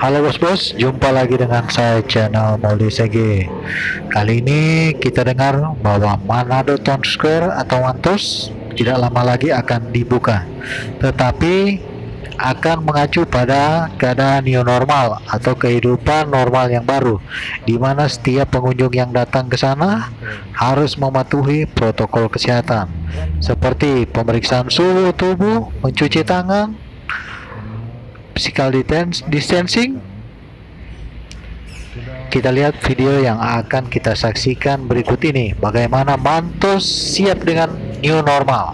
Halo bos-bos, jumpa lagi dengan saya channel Mauli Sege. Kali ini kita dengar bahwa Manado Town Square atau Mantos tidak lama lagi akan dibuka, tetapi akan mengacu pada keadaan new normal atau kehidupan normal yang baru, di mana setiap pengunjung yang datang ke sana harus mematuhi protokol kesehatan, seperti pemeriksaan suhu tubuh, mencuci tangan, physical distancing. Kita lihat video yang akan kita saksikan berikut ini, bagaimana Mantos siap dengan new normal.